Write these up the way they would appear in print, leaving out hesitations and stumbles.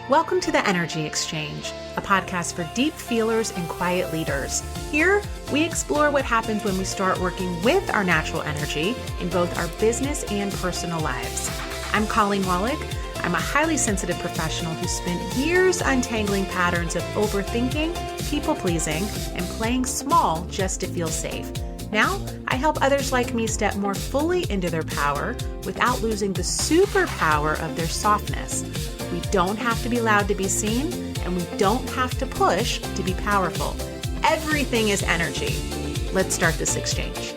Welcome to the Energy Exchange, a podcast for deep feelers and quiet leaders. Here, we explore what happens when we start working with our natural energy in both our business and personal lives. I'm Colleen Wallach. I'm a highly sensitive professional who spent years untangling patterns of overthinking, people-pleasing, and playing small just to feel safe. Now, I help others like me step more fully into their power without losing the superpower of their softness. We don't have to be loud to be seen, and we don't have to push to be powerful. Everything is energy. Let's start this exchange.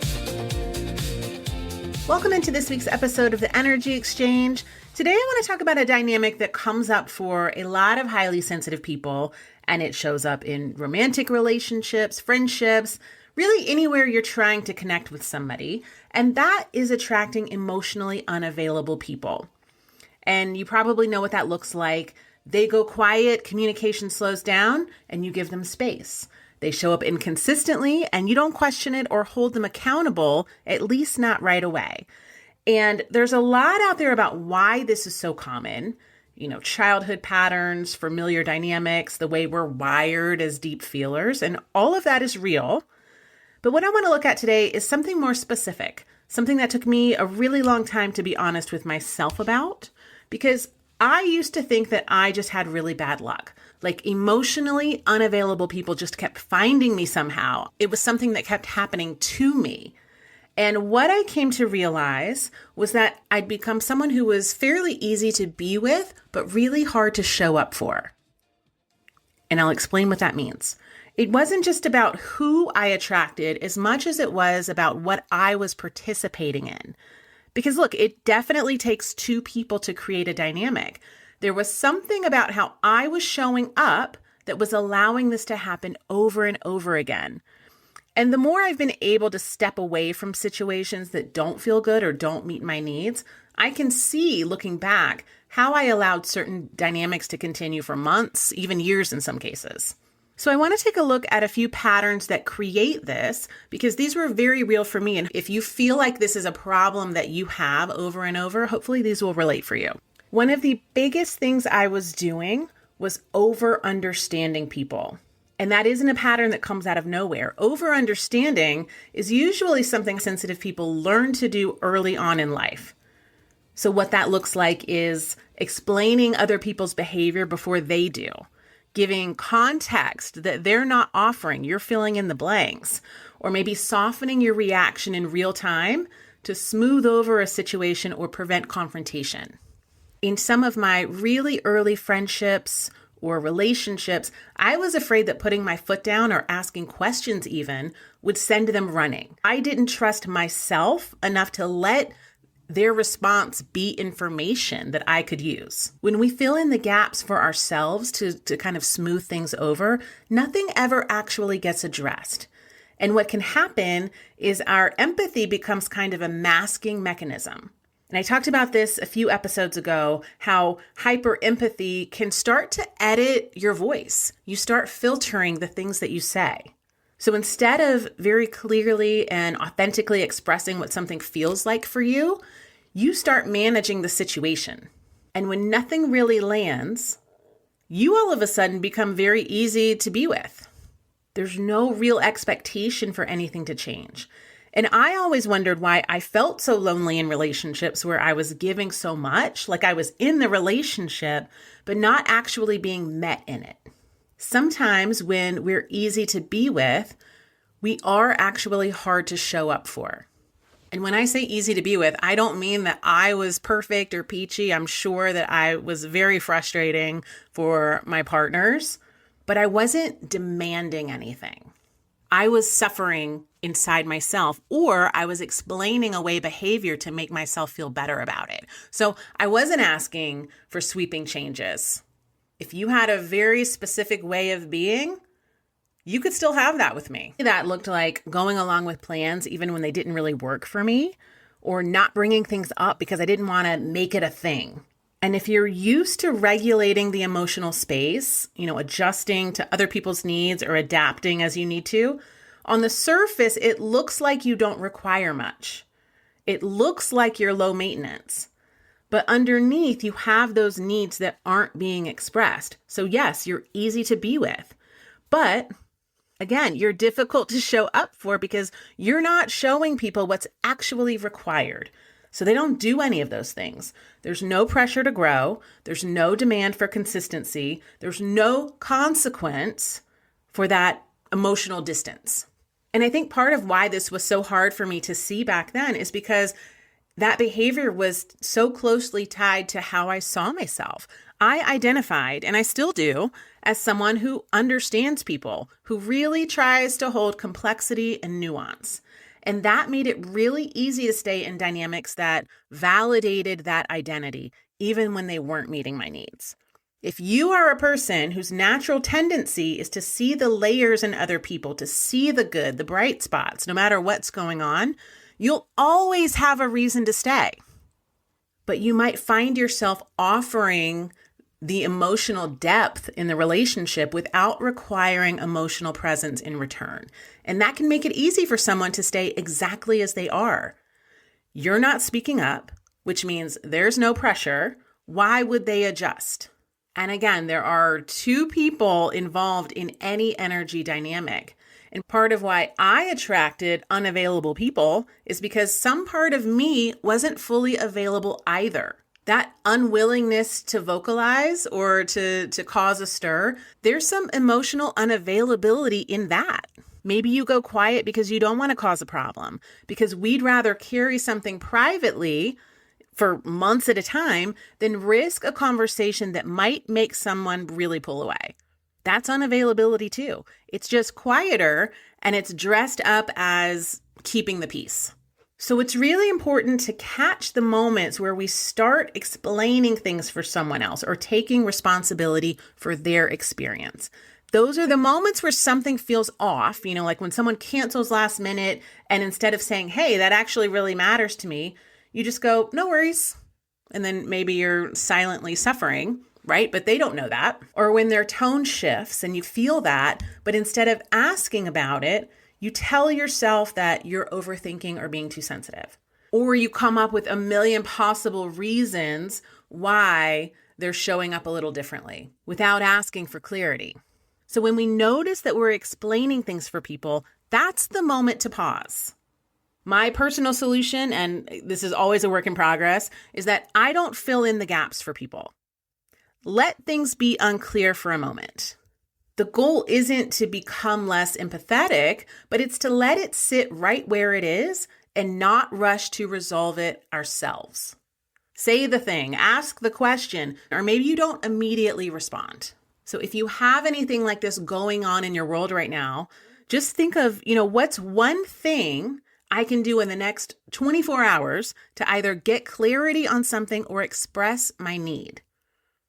Welcome into this week's episode of the Energy Exchange. Today, I want to talk about a dynamic that comes up for a lot of highly sensitive people, and it shows up in romantic relationships, friendships, really anywhere you're trying to connect with somebody, and that is attracting emotionally unavailable people. And you probably know what that looks like. They go quiet, communication slows down, and you give them space. They show up inconsistently, and you don't question it or hold them accountable, at least not right away. And there's a lot out there about why this is so common. Childhood patterns, familiar dynamics, the way we're wired as deep feelers, and all of that is real. But what I want to look at today is something more specific, something that took me a really long time to be honest with myself about, because I used to think that I just had really bad luck. Like emotionally unavailable people just kept finding me somehow. It was something that kept happening to me. And what I came to realize was that I'd become someone who was fairly easy to be with, but really hard to show up for. And I'll explain what that means. It wasn't just about who I attracted as much as it was about what I was participating in. Because look, it definitely takes two people to create a dynamic. There was something about how I was showing up that was allowing this to happen over and over again. And the more I've been able to step away from situations that don't feel good or don't meet my needs, I can see, looking back, how I allowed certain dynamics to continue for months, even years in some cases. So I want to take a look at a few patterns that create this because these were very real for me. And if you feel like this is a problem that you have over and over, hopefully these will relate for you. One of the biggest things I was doing was over-understanding people. And that isn't a pattern that comes out of nowhere. Over-understanding is usually something sensitive people learn to do early on in life. So what that looks like is explaining other people's behavior before they do. Giving context that they're not offering, you're filling in the blanks, or maybe softening your reaction in real time to smooth over a situation or prevent confrontation. In some of my really early friendships or relationships, I was afraid that putting my foot down or asking questions even would send them running. I didn't trust myself enough to let their response be information that I could use. When we fill in the gaps for ourselves to kind of smooth things over, nothing ever actually gets addressed. And what can happen is our empathy becomes kind of a masking mechanism. And I talked about this a few episodes ago, how hyper empathy can start to edit your voice. You start filtering the things that you say. So instead of very clearly and authentically expressing what something feels like for you, you start managing the situation. And when nothing really lands, you all of a sudden become very easy to be with. There's no real expectation for anything to change. And I always wondered why I felt so lonely in relationships where I was giving so much, like I was in the relationship, but not actually being met in it. Sometimes when we're easy to be with, we are actually hard to show up for. And when I say easy to be with, I don't mean that I was perfect or peachy. I'm sure that I was very frustrating for my partners, but I wasn't demanding anything. I was suffering inside myself, or I was explaining away behavior to make myself feel better about it. So I wasn't asking for sweeping changes. If you had a very specific way of being, you could still have that with me. That looked like going along with plans even when they didn't really work for me, or not bringing things up because I didn't want to make it a thing. And if you're used to regulating the emotional space, adjusting to other people's needs or adapting as you need to, on the surface, it looks like you don't require much. It looks like you're low maintenance. But underneath, you have those needs that aren't being expressed. So yes, you're easy to be with. But again, you're difficult to show up for because you're not showing people what's actually required. So they don't do any of those things. There's no pressure to grow. There's no demand for consistency. There's no consequence for that emotional distance. And I think part of why this was so hard for me to see back then is because that behavior was so closely tied to how I saw myself. I identified, and I still do, as someone who understands people, who really tries to hold complexity and nuance. And that made it really easy to stay in dynamics that validated that identity, even when they weren't meeting my needs. If you are a person whose natural tendency is to see the layers in other people, to see the good, the bright spots, no matter what's going on, you'll always have a reason to stay. But you might find yourself offering the emotional depth in the relationship without requiring emotional presence in return. And that can make it easy for someone to stay exactly as they are. You're not speaking up, which means there's no pressure. Why would they adjust? And again, there are two people involved in any energy dynamic. And part of why I attracted unavailable people is because some part of me wasn't fully available either. That unwillingness to vocalize or to cause a stir, there's some emotional unavailability in that. Maybe you go quiet because you don't want to cause a problem, because we'd rather carry something privately for months at a time than risk a conversation that might make someone really pull away. That's unavailability too. It's just quieter and it's dressed up as keeping the peace. So it's really important to catch the moments where we start explaining things for someone else or taking responsibility for their experience. Those are the moments where something feels off, like when someone cancels last minute and instead of saying, hey, that actually really matters to me, you just go, no worries. And then maybe you're silently suffering, right? But they don't know that. Or when their tone shifts and you feel that, but instead of asking about it, you tell yourself that you're overthinking or being too sensitive. Or you come up with a million possible reasons why they're showing up a little differently without asking for clarity. So when we notice that we're explaining things for people, that's the moment to pause. My personal solution, and this is always a work in progress, is that I don't fill in the gaps for people. Let things be unclear for a moment. The goal isn't to become less empathetic, but it's to let it sit right where it is and not rush to resolve it ourselves. Say the thing, ask the question, or maybe you don't immediately respond. So if you have anything like this going on in your world right now, just think of, what's one thing I can do in the next 24 hours to either get clarity on something or express my need.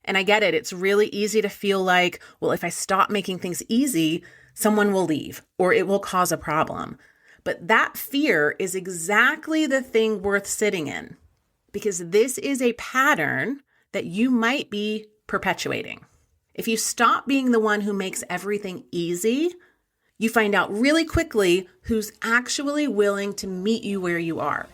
And I get it. It's really easy to feel like, well, if I stop making things easy, someone will leave or it will cause a problem. But that fear is exactly the thing worth sitting in, because this is a pattern that you might be perpetuating. If you stop being the one who makes everything easy, you find out really quickly who's actually willing to meet you where you are.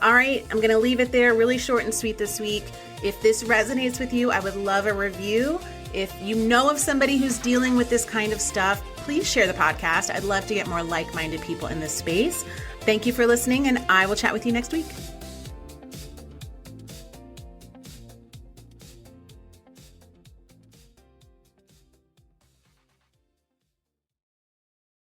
All right, I'm going to leave it there, really short and sweet this week. If this resonates with you, I would love a review. If you know of somebody who's dealing with this kind of stuff, please share the podcast. I'd love to get more like-minded people in this space. Thank you for listening, and I will chat with you next week.